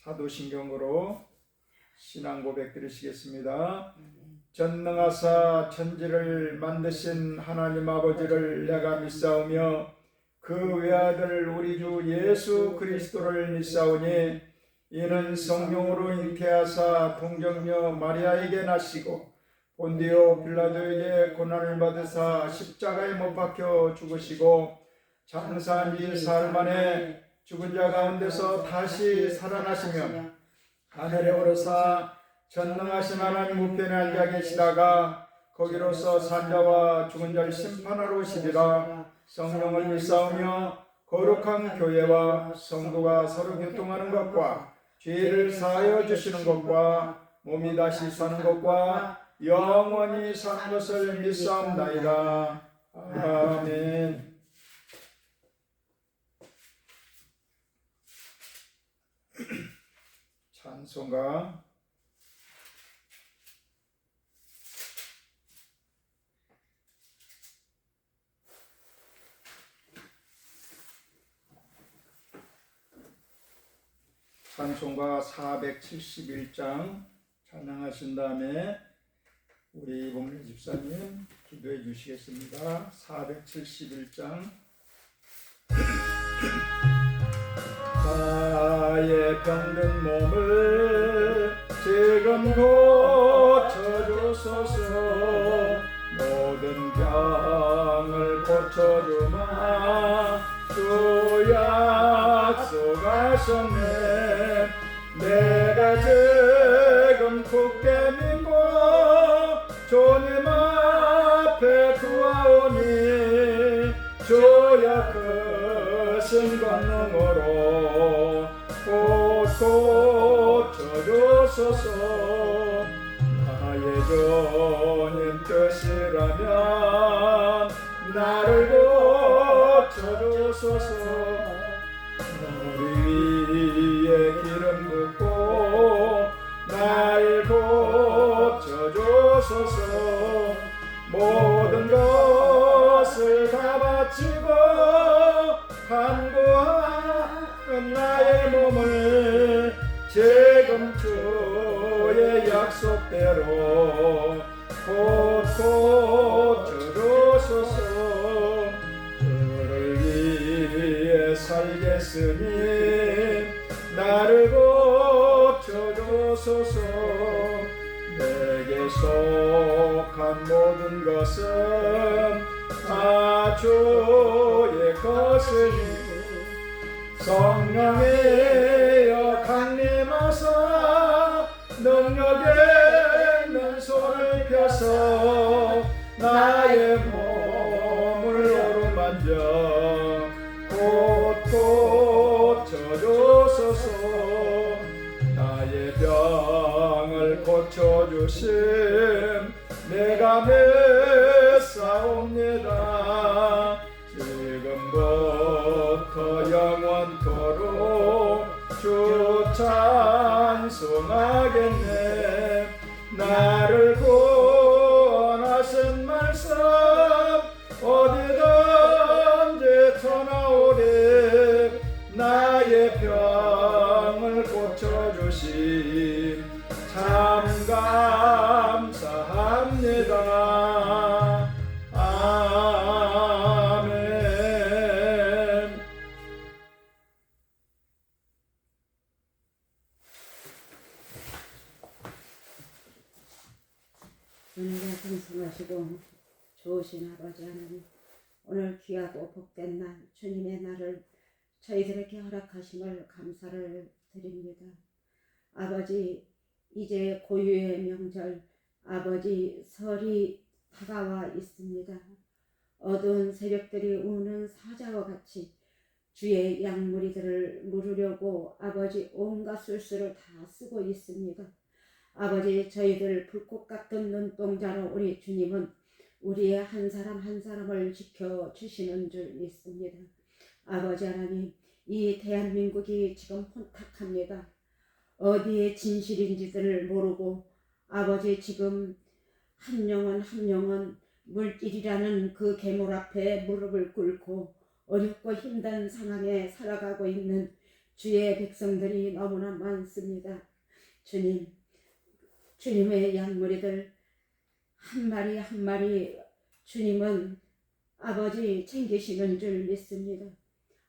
사도신경으로 신앙 고백 드리시겠습니다. 전능하사 천지를 만드신 하나님 아버지를 내가 믿사오며 그 외아들 우리 주 예수 그리스도를 믿사오니 이는 성령으로 잉태하사 동정녀 마리아에게 나시고 본디오 빌라도에게 고난을 받으사 십자가에 못 박혀 죽으시고 장사한 지 사흘 만에 죽은 자 가운데서 다시 살아나시며 하늘에 오르사 전능하신 하나님 우편에 앉아 계시다가 거기로서 산자와 죽은 자를 심판하러 오시리라. 성령을 믿사오며 거룩한 교회와 성도가 서로 교통하는 것과 죄를 사하여 주시는 것과 몸이 다시 사는 것과 영원히 사는 것을 믿사옵나이다. 아멘. 찬송가 찬송가 471장 찬양하신 다음에 우리 이봉래 집사님 기도해 주시겠습니다. 471장 나의 병든 몸을 지금 고쳐주소서. 모든 병을 고쳐주마 주 약속하셨네. 내가 지금 굳게 믿고 주님 앞에 구하오니 주여 크신 권능으로 고쳐주소서. 나의 주님 뜻이라면 나를 고쳐주소서. 우리 위에 기름 붓고 날 고쳐주소서. 모든 것을 다 바치고 간구하는 나의 몸을 지금 주의 약속대로 고쳐주소서. 주를 위해 살겠으니 나를 고쳐주소서. 내게 속한 모든 것은 다 주의 것이니 성령이여 강림하사 능력에 있는 손을 펴서 나의 몸을 오르만져 고쳐주소서. 나의 병을 고쳐주심 내가 믿사옵니다. 지금부터 영원토록 주 찬송하겠네. 나를 구원하신 말씀 어디든지 전하오리. 나의 병을 고쳐주심 참 감사합니다. 아멘. 은혜가 풍성하시고 좋으신 아버지 하나님, 오늘 귀하고 복된 날 주님의 날을 저희들에게 허락하심을 감사를 드립니다. 아버지, 이제 고유의 명절 아버지 설이 다가와 있습니다. 어두운 새벽들이 우는 사자와 같이 주의 양무리들을 물으려고 아버지 온갖 술수를 다 쓰고 있습니다. 아버지, 저희들 불꽃 같은 눈동자로 우리 주님은 우리의 한 사람 한 사람을 지켜주시는 줄 믿습니다. 아버지 하나님, 이 대한민국이 지금 혼탁합니다. 어디에 진실인지를 모르고 아버지 지금 한 영혼 물질이라는 그 괴물 앞에 무릎을 꿇고 어렵고 힘든 상황에 살아가고 있는 주의 백성들이 너무나 많습니다. 주님, 주님의 양머리들 한 마리 한 마리 주님은 아버지 챙기시는 줄 믿습니다.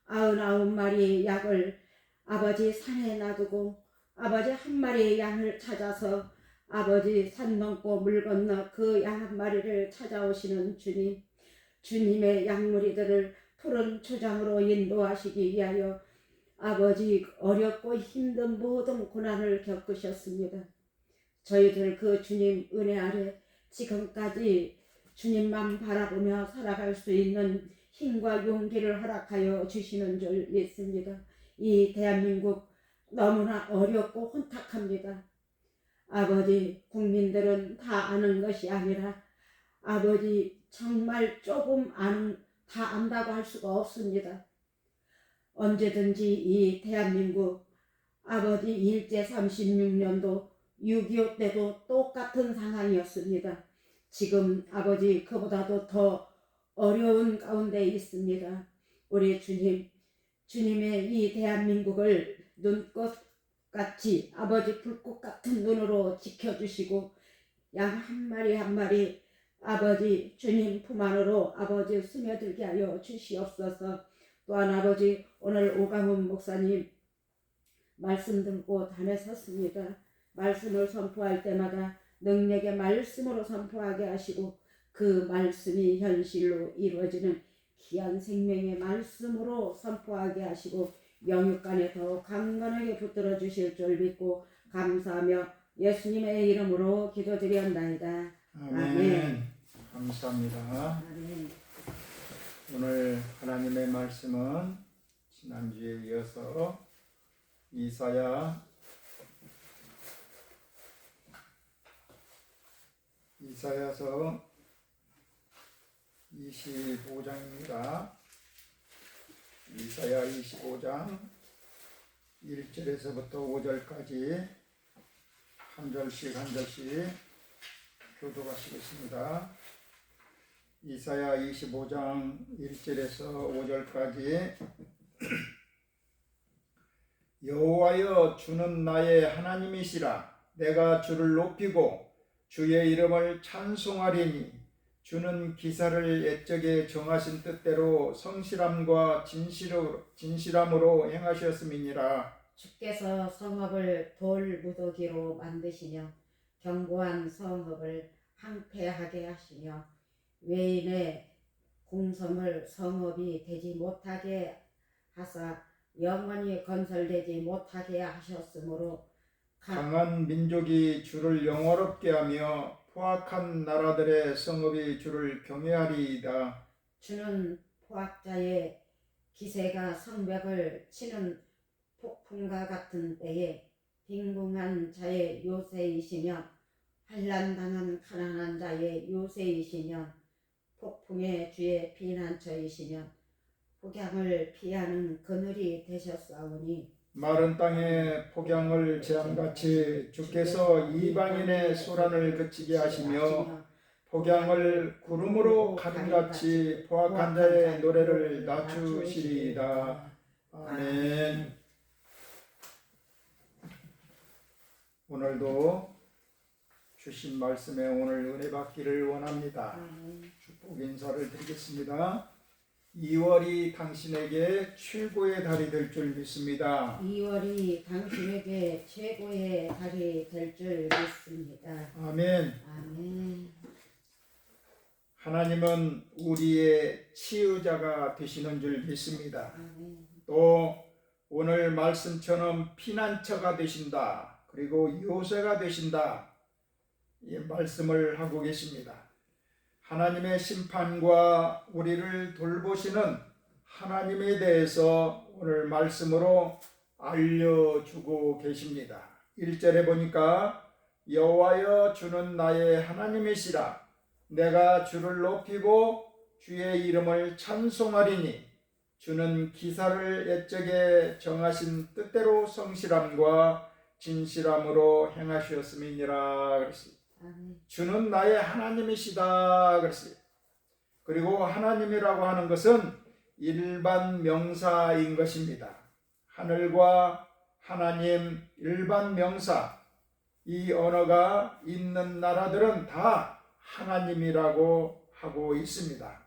99마리의 약을 아버지 산에 놔두고 아버지 한 마리의 양을 찾아서 아버지 산 넘고 물 건너 그 양 한 마리를 찾아오시는 주님, 주님의 양무리들을 푸른 초장으로 인도하시기 위하여 아버지 어렵고 힘든 모든 고난을 겪으셨습니다. 저희들 그 주님 은혜 아래 지금까지 주님만 바라보며 살아갈 수 있는 힘과 용기를 허락하여 주시는 줄 믿습니다. 이 대한민국 너무나 어렵고 혼탁합니다. 아버지, 국민들은 다 아는 것이 아니라 아버지 정말 조금 다 안다고 할 수가 없습니다. 언제든지 이 대한민국 아버지 일제 36년도 6.25 때도 똑같은 상황이었습니다. 지금 아버지 그보다도 더 어려운 가운데 있습니다. 우리 주님, 주님의 이 대한민국을 눈꽃같이 아버지 불꽃 같은 눈으로 지켜주시고 양 한 마리 한 마리 아버지 주님 품 안으로 아버지 스며들게 하여 주시옵소서. 또한 아버지 오늘 오강훈 목사님 말씀 듣고 담에 섰습니다. 말씀을 선포할 때마다 능력의 말씀으로 선포하게 하시고 그 말씀이 현실로 이루어지는 귀한 생명의 말씀으로 선포하게 하시고 영육간에 더 강건하게 붙들어 주실 줄 믿고 감사하며 예수님의 이름으로 기도드렸나이다. 아멘. 감사합니다. 아멘. 오늘 하나님의 말씀은 지난주에 이어서 이사야서 25장입니다. 이사야 25장 1절에서부터 5절까지 한 절씩 교독하시겠습니다. 이사야 25장 1절에서 5절까지 여호와여 주는 나의 하나님이시라. 내가 주를 높이고 주의 이름을 찬송하리니 주는 기사를 옛적에 정하신 뜻대로 성실함과 진실함으로 행하셨음이니라. 주께서 성읍을 돌 무더기로 만드시며 견고한 성읍을 항폐하게 하시며 외인의 공성을 성읍이 되지 못하게 하사 영원히 건설되지 못하게 하셨으므로 강한 민족이 주를 영화롭게 하며 포악한 나라들의 성읍이 주를 경외하리이다. 주는 포악자의 기세가 성벽을 치는 폭풍과 같은 때에 빈궁한 자의 요새이시며 환난당한 가난한 자의 요새이시며 폭풍의 주의 피난처이시며 폭양을 피하는 그늘이 되셨사오니 마른 땅에 폭양을 재앙같이 주께서 이방인의 소란을 그치게 하시며 폭양을 구름으로 가름같이 포악한 자의 노래를 낮추시리이다. 아멘. 오늘도 주신 말씀에 오늘 은혜 받기를 원합니다. 축복 인사를 드리겠습니다. 2월이 당신에게 최고의 달이 될 줄 믿습니다. 2월이 당신에게 최고의 달이 될 줄 믿습니다. 아멘. 아멘. 하나님은 우리의 치유자가 되시는 줄 믿습니다. 아멘. 또 오늘 말씀처럼 피난처가 되신다. 그리고 요새가 되신다. 이 말씀을 하고 계십니다. 하나님의 심판과 우리를 돌보시는 하나님에 대해서 오늘 말씀으로 알려주고 계십니다. 1절에 보니까 여호와여 주는 나의 하나님이시라. 내가 주를 높이고 주의 이름을 찬송하리니 주는 기사를 옛적에 정하신 뜻대로 성실함과 진실함으로 행하셨음이니라 그랬습니다. 주는 나의 하나님이시다 그랬어요. 그리고 하나님이라고 하는 것은 일반 명사인 것입니다. 하늘과 하나님, 일반 명사, 이 언어가 있는 나라들은 다 하나님이라고 하고 있습니다.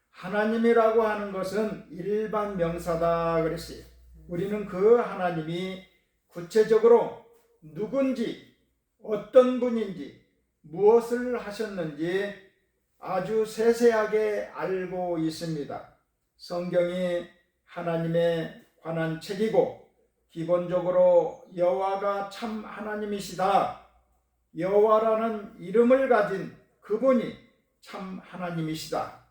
하나님이라고 하는 것은 일반 명사다 그랬어요. 우리는 그 하나님이 구체적으로 누군지, 어떤 분인지, 무엇을 하셨는지 아주 세세하게 알고 있습니다. 성경이 하나님에 관한 책이고 기본적으로 여호와가 참 하나님이시다. 여호와라는 이름을 가진 그분이 참 하나님이시다.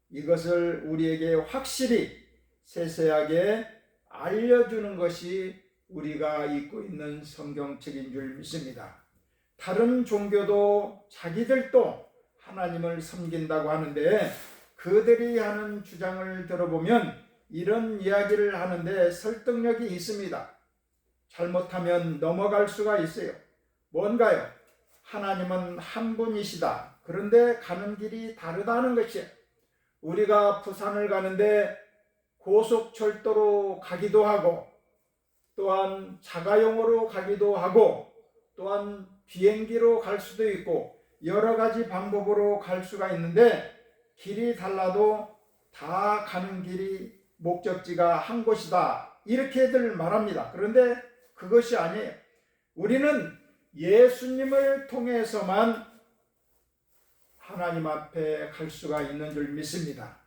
이것을 우리에게 확실히 세세하게 알려주는 것이 우리가 읽고 있는 성경책인 줄 믿습니다. 다른 종교도 자기들도 하나님을 섬긴다고 하는데 그들이 하는 주장을 들어보면 이런 이야기를 하는데 설득력이 있습니다. 잘못하면 넘어갈 수가 있어요. 뭔가요? 하나님은 한 분이시다. 그런데 가는 길이 다르다는 것이에요. 우리가 부산을 가는데 고속철도로 가기도 하고 또한 자가용으로 가기도 하고 또한 비행기로 갈 수도 있고 여러 가지 방법으로 갈 수가 있는데 길이 달라도 다 가는 길이 목적지가 한 곳이다. 이렇게들 말합니다. 그런데 그것이 아니에요. 우리는 예수님을 통해서만 하나님 앞에 갈 수가 있는 줄 믿습니다.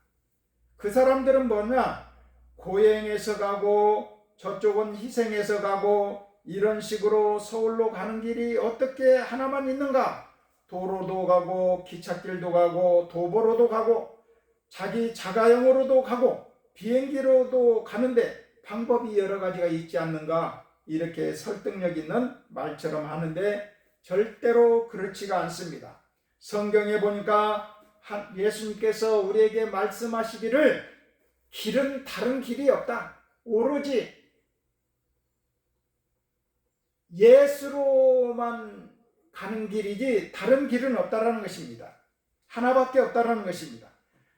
그 사람들은 뭐냐? 고행해서 가고 저쪽은 희생해서 가고 이런 식으로 서울로 가는 길이 어떻게 하나만 있는가? 도로도 가고 기찻길도 가고 도보로도 가고 자기 자가용으로도 가고 비행기로도 가는데 방법이 여러 가지가 있지 않는가? 이렇게 설득력 있는 말처럼 하는데 절대로 그렇지가 않습니다. 성경에 보니까 예수님께서 우리에게 말씀하시기를 길은 다른 길이 없다. 오로지 예수로만 가는 길이지 다른 길은 없다라는 것입니다. 하나밖에 없다라는 것입니다.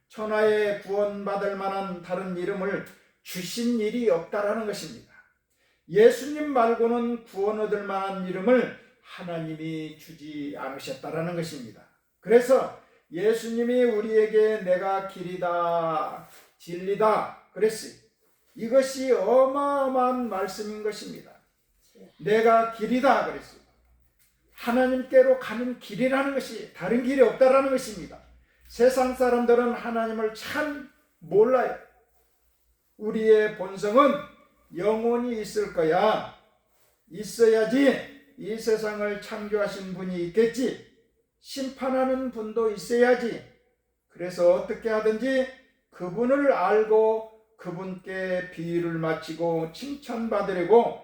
천하에 구원받을 만한 다른 이름을 주신 일이 없다라는 것입니다. 예수님 말고는 구원 얻을 만한 이름을 하나님이 주지 않으셨다라는 것입니다. 그래서 예수님이 우리에게 내가 길이다, 진리다 그랬어요. 이것이 어마어마한 말씀인 것입니다. 내가 길이다 그랬어요. 하나님께로 가는 길이라는 것이 다른 길이 없다라는 것입니다. 세상 사람들은 하나님을 참 몰라요. 우리의 본성은 영혼이 있을 거야. 있어야지 이 세상을 창조하신 분이 있겠지. 심판하는 분도 있어야지. 그래서 어떻게 하든지 그분을 알고 그분께 비유를 마치고 칭찬받으려고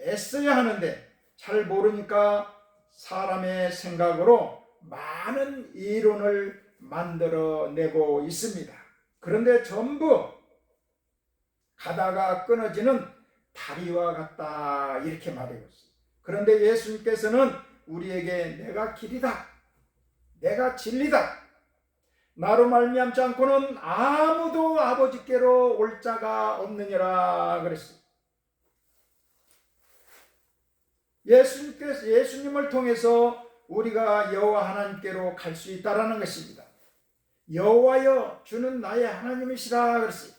애써야 하는데 잘 모르니까 사람의 생각으로 많은 이론을 만들어내고 있습니다. 그런데 전부 가다가 끊어지는 다리와 같다 이렇게 말하고 있어요. 그런데 예수님께서는 우리에게 내가 길이다, 내가 진리다, 나로 말미암지 않고는 아무도 아버지께로 올 자가 없느니라 그랬어요. 예수님을 통해서 우리가 여호와 하나님께로 갈 수 있다라는 것입니다. 여호와여 주는 나의 하나님이시라 그랬어요.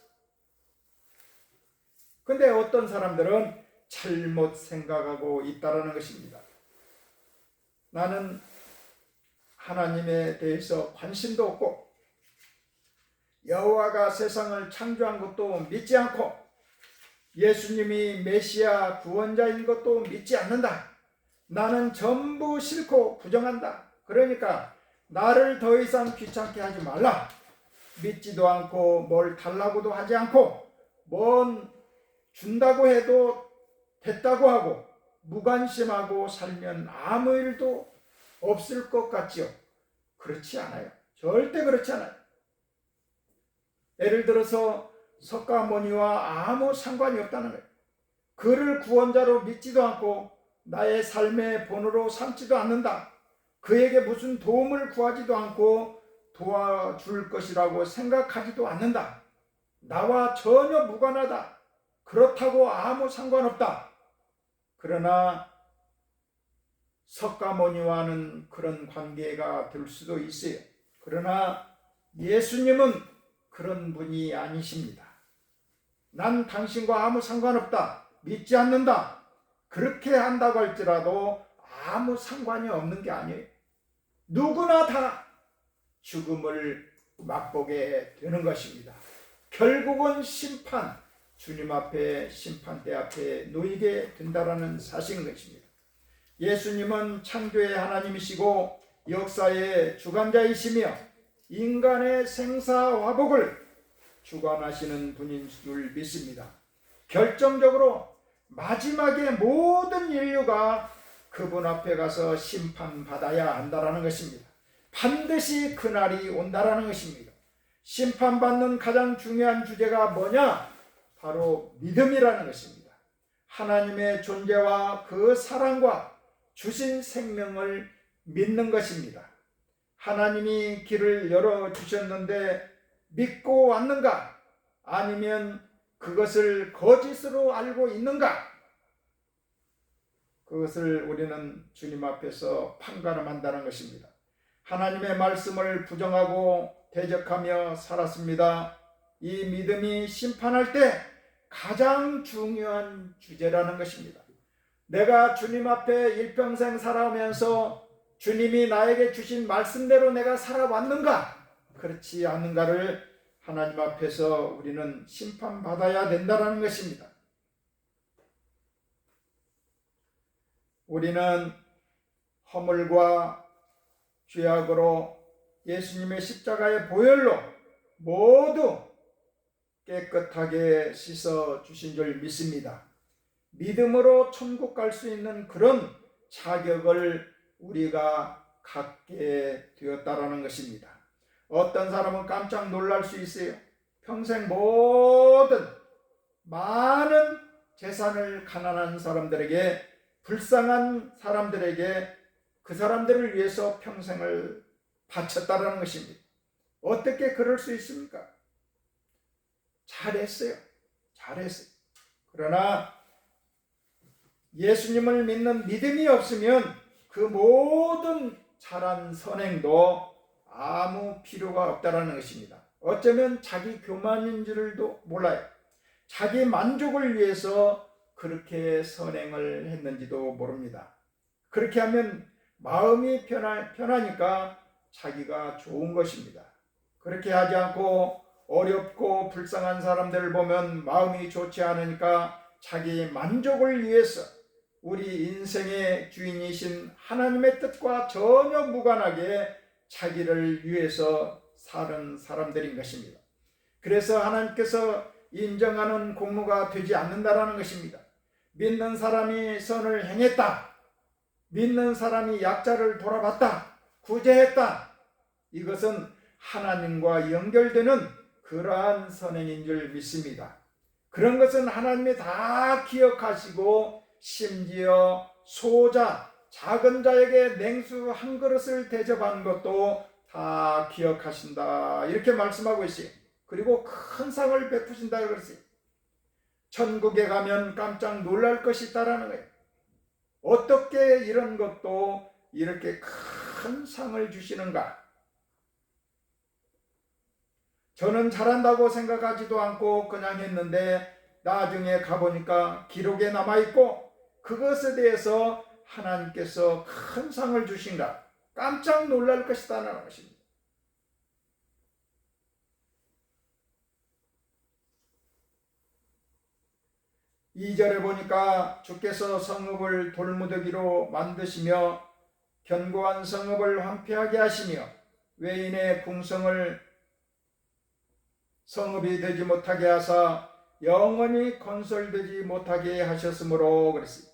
근데 어떤 사람들은 잘못 생각하고 있다라는 것입니다. 나는 하나님에 대해서 관심도 없고 여호와가 세상을 창조한 것도 믿지 않고 예수님이 메시아 구원자인 것도 믿지 않는다. 나는 전부 싫고 부정한다. 그러니까 나를 더 이상 귀찮게 하지 말라. 믿지도 않고 뭘 달라고도 하지 않고 뭔 준다고 해도 됐다고 하고 무관심하고 살면 아무 일도 없을 것 같지요? 그렇지 않아요. 절대 그렇지 않아요. 예를 들어서 석가모니와 아무 상관이 없다는 거예요. 그를 구원자로 믿지도 않고 나의 삶의 본으로 삼지도 않는다. 그에게 무슨 도움을 구하지도 않고 도와줄 것이라고 생각하지도 않는다. 나와 전혀 무관하다. 그렇다고 아무 상관없다. 그러나 석가모니와는 그런 관계가 될 수도 있어요. 그러나 예수님은 그런 분이 아니십니다. 난 당신과 아무 상관없다. 믿지 않는다. 그렇게 한다고 할지라도 아무 상관이 없는 게 아니에요. 누구나 다 죽음을 맛보게 되는 것입니다. 결국은 심판, 주님 앞에 심판대 앞에 놓이게 된다라는 사실인 것입니다. 예수님은 창조의 하나님이시고 역사의 주관자이시며 인간의 생사화복을 주관하시는 분인 줄 믿습니다. 결정적으로 마지막에 모든 인류가 그분 앞에 가서 심판받아야 한다라는 것입니다. 반드시 그날이 온다라는 것입니다. 심판받는 가장 중요한 주제가 뭐냐? 바로 믿음이라는 것입니다. 하나님의 존재와 그 사랑과 주신 생명을 믿는 것입니다. 하나님이 길을 열어주셨는데 믿고 왔는가? 아니면 그것을 거짓으로 알고 있는가? 그것을 우리는 주님 앞에서 판가름한다는 것입니다. 하나님의 말씀을 부정하고 대적하며 살았습니다. 이 믿음이 심판할 때 가장 중요한 주제라는 것입니다. 내가 주님 앞에 일평생 살아오면서 주님이 나에게 주신 말씀대로 내가 살아왔는가? 그렇지 않는가를 하나님 앞에서 우리는 심판받아야 된다는 것입니다. 우리는 허물과 죄악으로 예수님의 십자가의 보혈로 모두 깨끗하게 씻어 주신 줄 믿습니다. 믿음으로 천국 갈 수 있는 그런 자격을 우리가 갖게 되었다라는 것입니다. 어떤 사람은 깜짝 놀랄 수 있어요. 평생 모든 많은 재산을 가난한 사람들에게, 불쌍한 사람들에게, 그 사람들을 위해서 평생을 바쳤다라는 것입니다. 어떻게 그럴 수 있습니까? 잘했어요. 그러나 예수님을 믿는 믿음이 없으면 그 모든 잘한 선행도 아무 필요가 없다라는 것입니다. 어쩌면 자기 교만인 줄도 몰라요. 자기 만족을 위해서 그렇게 선행을 했는지도 모릅니다. 그렇게 하면 마음이 편하니까 자기가 좋은 것입니다. 그렇게 하지 않고 어렵고 불쌍한 사람들을 보면 마음이 좋지 않으니까 자기 만족을 위해서 우리 인생의 주인이신 하나님의 뜻과 전혀 무관하게 자기를 위해서 사는 사람들인 것입니다. 그래서 하나님께서 인정하는 공로가 되지 않는다라는 것입니다. 믿는 사람이 선을 행했다. 믿는 사람이 약자를 돌아봤다. 구제했다. 이것은 하나님과 연결되는 그러한 선행인 줄 믿습니다. 그런 것은 하나님이 다 기억하시고 심지어 소자, 작은 자에게 냉수 한 그릇을 대접한 것도 다 기억하신다. 이렇게 말씀하고 있어요. 그리고 큰 상을 베푸신다 그랬어요. 천국에 가면 깜짝 놀랄 것이 있다라는 거예요. 어떻게 이런 것도 이렇게 큰 상을 주시는가? 저는 잘한다고 생각하지도 않고 그냥 했는데 나중에 가보니까 기록에 남아있고 그것에 대해서 하나님께서 큰 상을 주신다. 깜짝 놀랄 것이다라는 것입니다. 2절에 보니까 주께서 성읍을 돌무더기로 만드시며 견고한 성읍을 황폐하게 하시며 외인의 궁성을 성읍이 되지 못하게 하사 영원히 건설되지 못하게 하셨으므로 그랬어요.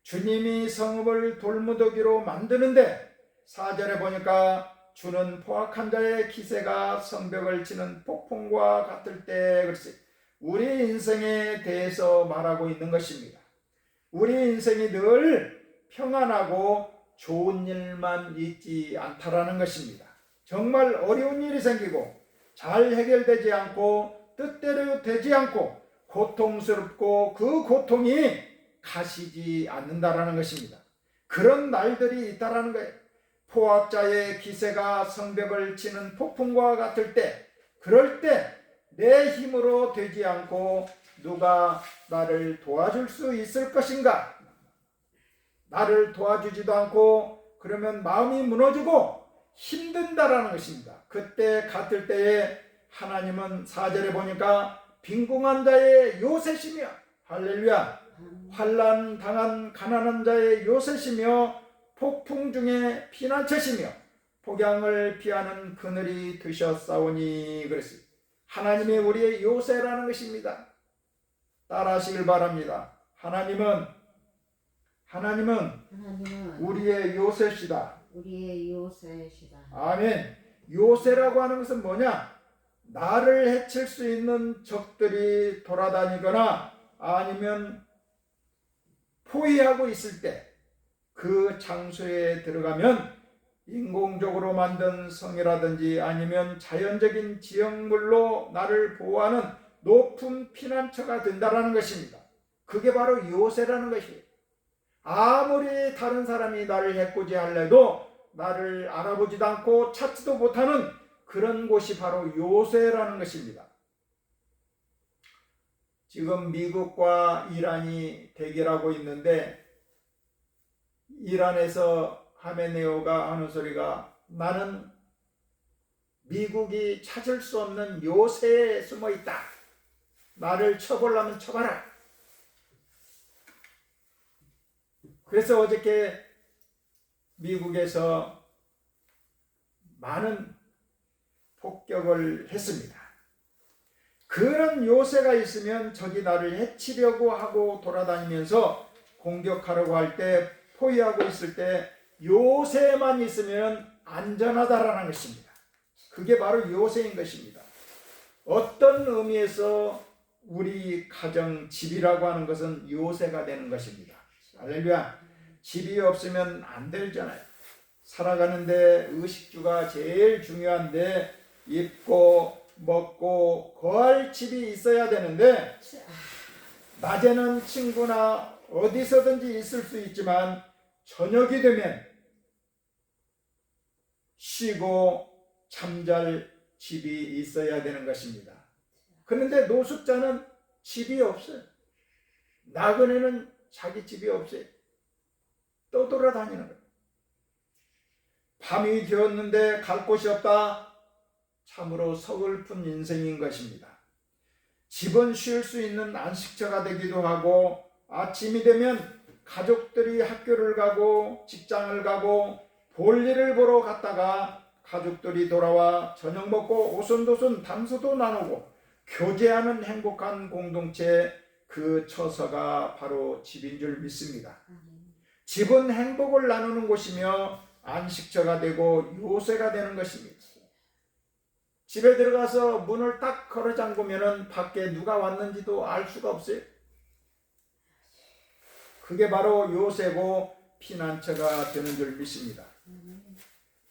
주님이 성읍을 돌무더기로 만드는데 4절에 보니까 주는 포악한 자의 기세가 성벽을 치는 폭풍과 같을 때 그랬어요. 우리 인생에 대해서 말하고 있는 것입니다. 우리 인생이 늘 평안하고 좋은 일만 있지 않다라는 것입니다. 정말 어려운 일이 생기고 잘 해결되지 않고 뜻대로 되지 않고 고통스럽고 그 고통이 가시지 않는다라는 것입니다. 그런 날들이 있다라는 거예요. 포악자의 기세가 성벽을 치는 폭풍과 같을 때, 그럴 때 내 힘으로 되지 않고 누가 나를 도와줄 수 있을 것인가? 나를 도와주지도 않고 그러면 마음이 무너지고 힘든다라는 것입니다. 그때 같을 때에 하나님은 4절에 보니까 빈궁한 자의 요새시며, 할렐루야, 환난 당한 가난한 자의 요새시며 폭풍 중에 피난처시며 폭양을 피하는 그늘이 되셨사오니 그랬어요. 하나님이 우리의 요새라는 것입니다. 따라하시길 바랍니다. 하나님은 우리의 요새시다. 우리의 요새시다. 아멘. 요새라고 하는 것은 뭐냐? 나를 해칠 수 있는 적들이 돌아다니거나 아니면 포위하고 있을 때 그 장소에 들어가면 인공적으로 만든 성이라든지 아니면 자연적인 지형물로 나를 보호하는 높은 피난처가 된다라는 것입니다. 그게 바로 요새라는 것이에요. 아무리 다른 사람이 나를 해코지 할래도 나를 알아보지도 않고 찾지도 못하는 그런 곳이 바로 요새라는 것입니다. 지금 미국과 이란이 대결하고 있는데 이란에서 하메네오가 하는 소리가 나는 미국이 찾을 수 없는 요새에 숨어 있다. 나를 쳐보려면 쳐봐라. 그래서 어저께 미국에서 많은 폭격을 했습니다. 그런 요새가 있으면 적이 나를 해치려고 하고 돌아다니면서 공격하려고 할 때 포위하고 있을 때 요새만 있으면 안전하다라는 것입니다. 그게 바로 요새인 것입니다. 어떤 의미에서 우리 가정 집이라고 하는 것은 요새가 되는 것입니다. 할렐루야. 집이 없으면 안 되잖아요. 살아가는데 의식주가 제일 중요한데 입고 먹고 거할 집이 있어야 되는데 낮에는 친구나 어디서든지 있을 수 있지만 저녁이 되면 쉬고 잠잘 집이 있어야 되는 것입니다. 그런데 노숙자는 집이 없어요. 나그네는 자기 집이 없어요. 떠돌아다니는 거예요. 밤이 되었는데 갈 곳이 없다. 참으로 서글픈 인생인 것입니다. 집은 쉴 수 있는 안식처가 되기도 하고 아침이 되면 가족들이 학교를 가고 직장을 가고 볼일을 보러 갔다가 가족들이 돌아와 저녁 먹고 오손도손 담소도 나누고 교제하는 행복한 공동체, 그 처소가 바로 집인 줄 믿습니다. 집은 행복을 나누는 곳이며 안식처가 되고 요새가 되는 것입니다. 집에 들어가서 문을 딱 걸어 잠그면 밖에 누가 왔는지도 알 수가 없어요. 그게 바로 요새고 피난처가 되는 줄 믿습니다.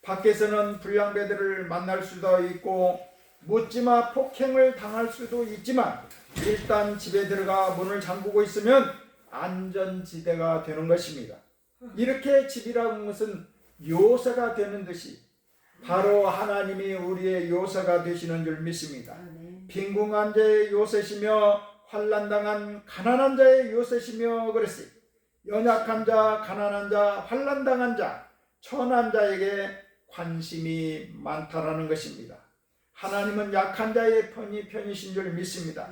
밖에서는 불량배들을 만날 수도 있고 묻지마 폭행을 당할 수도 있지만 일단 집에 들어가 문을 잠그고 있으면 안전지대가 되는 것입니다. 이렇게 집이라는 것은 요새가 되는 듯이 바로 하나님이 우리의 요새가 되시는 줄 믿습니다. 빈궁한 자의 요새시며 환난당한 가난한 자의 요새시며 그랬어요. 연약한 자, 가난한 자, 환난당한 자, 천한 자에게 관심이 많다라는 것입니다. 하나님은 약한 자의 편이신 줄 믿습니다.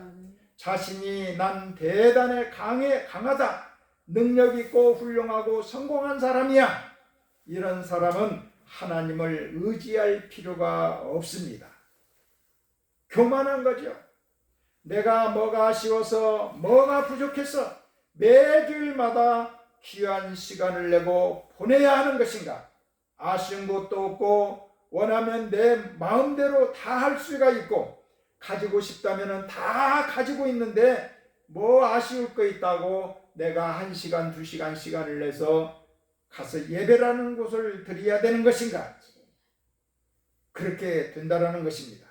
자신이 난 대단히 강하다, 능력 있고 훌륭하고 성공한 사람이야. 이런 사람은 하나님을 의지할 필요가 없습니다. 교만한 거죠. 내가 뭐가 아쉬워서 뭐가 부족해서 매주일마다 귀한 시간을 내고 보내야 하는 것인가? 아쉬운 것도 없고 원하면 내 마음대로 다 할 수가 있고 가지고 싶다면 다 가지고 있는데 뭐 아쉬울 거 있다고 내가 1시간, 2시간 시간을 내서 가서 예배라는 곳을 드려야 되는 것인가? 그렇게 된다라는 것입니다.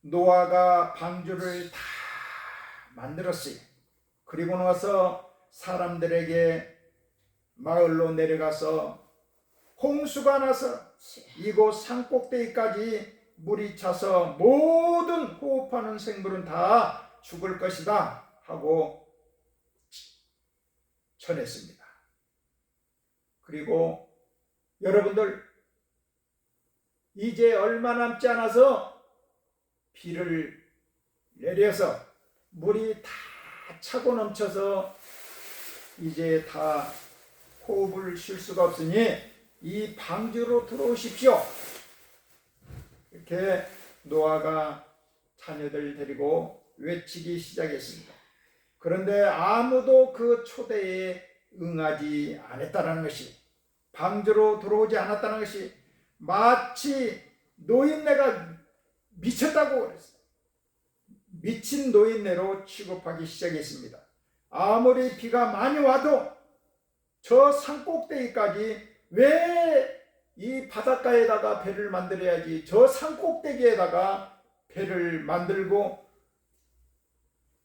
노아가 방주를 다 만들었어요. 그리고 나서 사람들에게 마을로 내려가서 홍수가 나서 이곳 산꼭대기까지 물이 차서 모든 호흡하는 생물은 다 죽을 것이다 하고 전했습니다. 그리고 여러분들 이제 얼마 남지 않아서 비를 내려서 물이 다 차고 넘쳐서 이제 다 호흡을 쉴 수가 없으니 이 방주로 들어오십시오. 이렇게 노아가 자녀들 데리고 외치기 시작했습니다. 그런데 아무도 그 초대에 응하지 않았다는 것이, 방주로 들어오지 않았다는 것이 마치 노인네가 미쳤다고 그랬어요. 미친 노인네로 취급하기 시작했습니다. 아무리 비가 많이 와도 저 산꼭대기까지 왜 이 바닷가에다가 배를 만들어야지 저 산꼭대기에다가 배를 만들고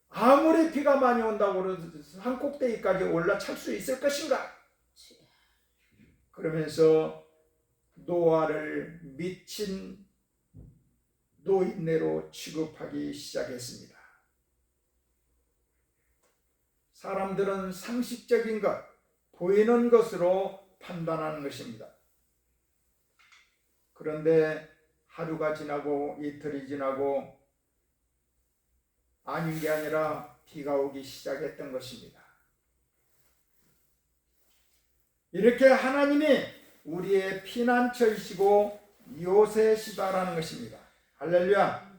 아무리 비가 많이 온다고 해도 산꼭대기까지 올라찰 수 있을 것인가? 그러면서 노아를 미친 노인네로 취급하기 시작했습니다. 사람들은 상식적인 것, 보이는 것으로 판단하는 것입니다. 그런데 하루가 지나고 이틀이 지나고 아닌 게 아니라 비가 오기 시작했던 것입니다. 이렇게 하나님이 우리의 피난처이시고 요새시다라는 것입니다. 할렐루야.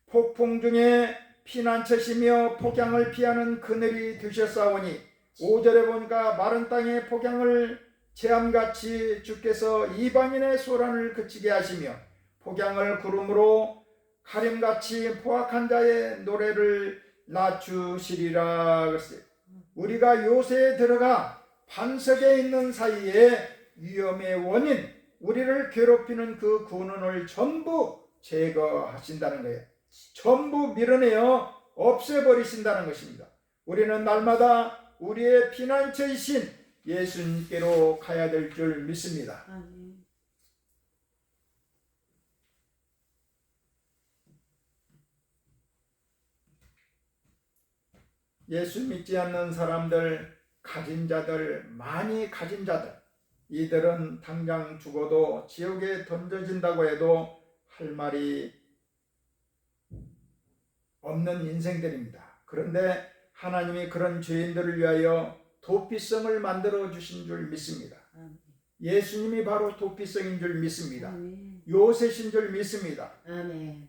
폭풍 중에 피난처시며 폭양을 피하는 그늘이 되셨사오니 5절에 보니까 마른 땅에 폭양을 재암같이 주께서 이방인의 소란을 그치게 하시며 폭양을 구름으로 가림같이 포악한 자의 노래를 낮추시리라 그랬어요. 우리가 요새에 들어가 반석에 있는 사이에 위험의 원인, 우리를 괴롭히는 그 군원을 전부 제거하신다는 거예요. 전부 밀어내어 없애버리신다는 것입니다. 우리는 날마다 우리의 피난처이신 예수님께로 가야 될 줄 믿습니다. 아멘. 예수 믿지 않는 사람들, 가진 자들, 많이 가진 자들, 이들은 당장 죽어도 지옥에 던져진다고 해도 할 말이 없는 인생들입니다. 그런데 하나님이 그런 죄인들을 위하여 도피성을 만들어 주신 줄 믿습니다. 예수님이 바로 도피성인 줄 믿습니다. 요새신 줄 믿습니다. 아멘.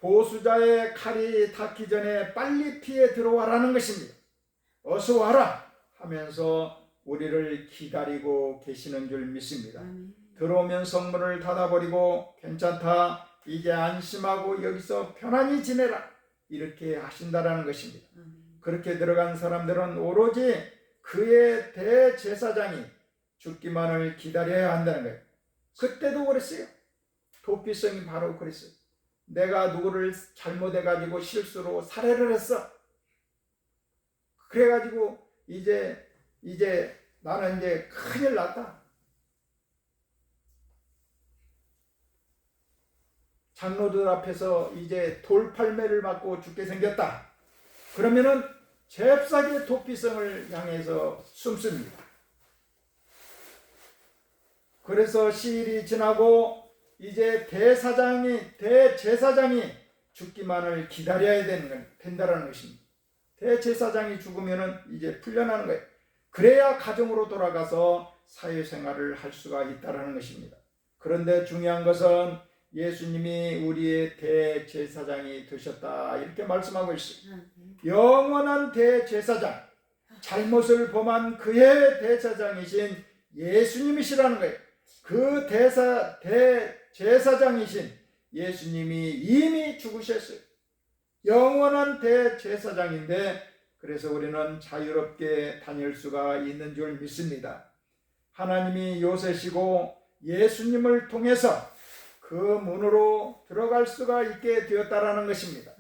보수자의 칼이 닿기 전에 빨리 피해 들어와라는 것입니다. 어서 와라 하면서 우리를 기다리고 계시는 줄 믿습니다. 들어오면 성문을 닫아버리고 괜찮다, 이제 안심하고 여기서 편안히 지내라, 이렇게 하신다라는 것입니다. 그렇게 들어간 사람들은 오로지 그의 대제사장이 죽기만을 기다려야 한다는 거예요. 그때도 그랬어요. 도피성이 바로 그랬어요. 내가 누구를 잘못해가지고 실수로 살해를 했어. 그래가지고 이제 나는 이제 큰일 났다. 장로들 앞에서 이제 돌팔매를 맞고 죽게 생겼다. 그러면은 잽싸게 도피성을 향해서 숨습니다. 그래서 시일이 지나고 이제 대제사장이 죽기만을 기다려야 된다는 것입니다. 대제사장이 죽으면은 이제 풀려나는 거예요. 그래야 가정으로 돌아가서 사회생활을 할 수가 있다는 것입니다. 그런데 중요한 것은 예수님이 우리의 대제사장이 되셨다, 이렇게 말씀하고 있어요. 영원한 대제사장, 잘못을 범한 그의 대제사장이신 예수님이시라는 거예요. 그 대제사장이신 예수님이 이미 죽으셨어요. 영원한 대제사장인데, 그래서 우리는 자유롭게 다닐 수가 있는 줄 믿습니다. 하나님이 요새시고 예수님을 통해서 그 문으로 들어갈 수가 있게 되었다라는 것입니다.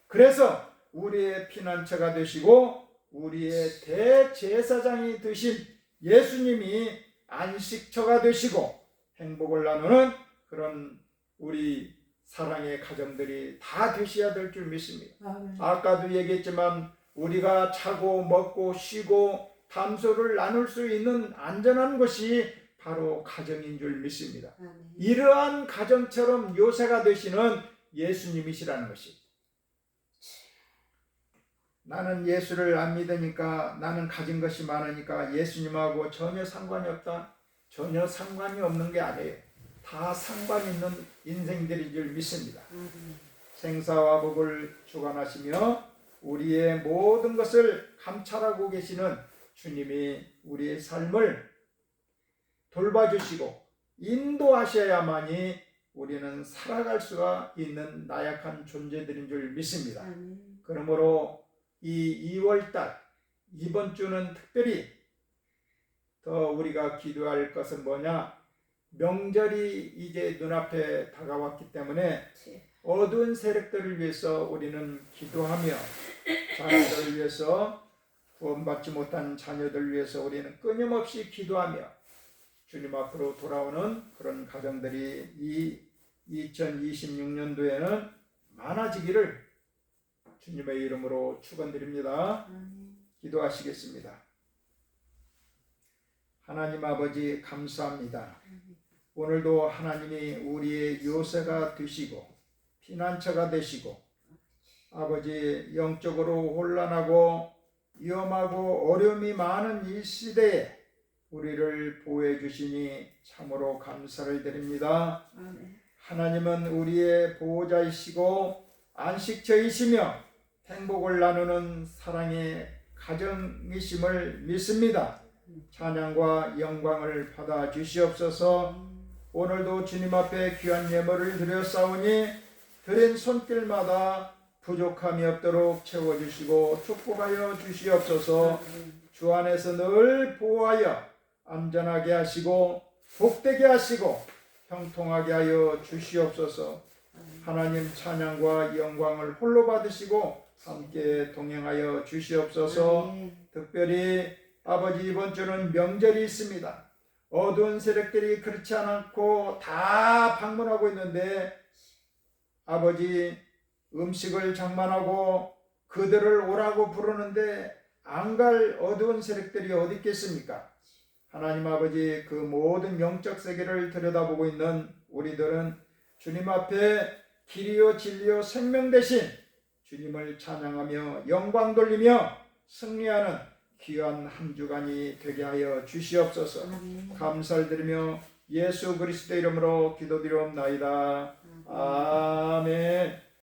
그래서 우리의 피난처가 되시고 우리의 대제사장이 되신 예수님이 안식처가 되시고 행복을 나누는 그런 우리 사랑의 가정들이 다 되셔야 될 줄 믿습니다. 아멘. 아까도 얘기했지만 우리가 자고 먹고 쉬고 담소를 나눌 수 있는 안전한 곳이 바로 가정인 줄 믿습니다. 아멘. 이러한 가정처럼 요새가 되시는 예수님이시라는 것입니다. 나는 예수를 안 믿으니까, 나는 가진 것이 많으니까 예수님하고 전혀 상관이 없다. 전혀 상관이 없는 게 아니에요. 다 상관 있는 인생들인 줄 믿습니다. 생사와 복을 주관하시며 우리의 모든 것을 감찰하고 계시는 주님이 우리의 삶을 돌봐주시고 인도하셔야만이 우리는 살아갈 수가 있는 나약한 존재들인 줄 믿습니다. 아멘. 그러므로 이 2월달 이번 주는 특별히 더 우리가 기도할 것은 뭐냐? 명절이 이제 눈앞에 다가왔기 때문에 어두운 세력들을 위해서 우리는 기도하며 자녀들을 위해서 구원받지 못한 자녀들을 위해서 우리는 끊임없이 기도하며 주님 앞으로 돌아오는 그런 가정들이 이 2026년도에는 많아지기를 주님의 이름으로 축원드립니다. 기도하시겠습니다. 하나님 아버지 감사합니다. 오늘도 하나님이 우리의 요새가 되시고 피난처가 되시고 아버지 영적으로 혼란하고 위험하고 어려움이 많은 이 시대에 우리를 보호해 주시니 참으로 감사를 드립니다. 하나님은 우리의 보호자이시고 안식처이시며 행복을 나누는 사랑의 가정이심을 믿습니다. 찬양과 영광을 받아 주시옵소서. 오늘도 주님 앞에 귀한 예물을 드렸사오니 드린 손길마다 부족함이 없도록 채워주시고 축복하여 주시옵소서. 주 안에서 늘 보호하여 안전하게 하시고 복되게 하시고 형통하게 하여 주시옵소서. 하나님 찬양과 영광을 홀로 받으시고 함께 동행하여 주시옵소서. 특별히 아버지 이번 주는 명절이 있습니다. 어두운 세력들이 그렇지 않고 다 방문하고 있는데 아버지 음식을 장만하고 그들을 오라고 부르는데 안 갈 어두운 세력들이 어디 있겠습니까? 하나님 아버지 그 모든 영적 세계를 들여다보고 있는 우리들은 주님 앞에 길이요 진리요 생명 되신 주님을 찬양하며 영광 돌리며 승리하는 귀한 한 주간이 되게 하여 주시옵소서. 감사를 드리며 예수 그리스도 이름으로 기도드리옵나이다. 아멘.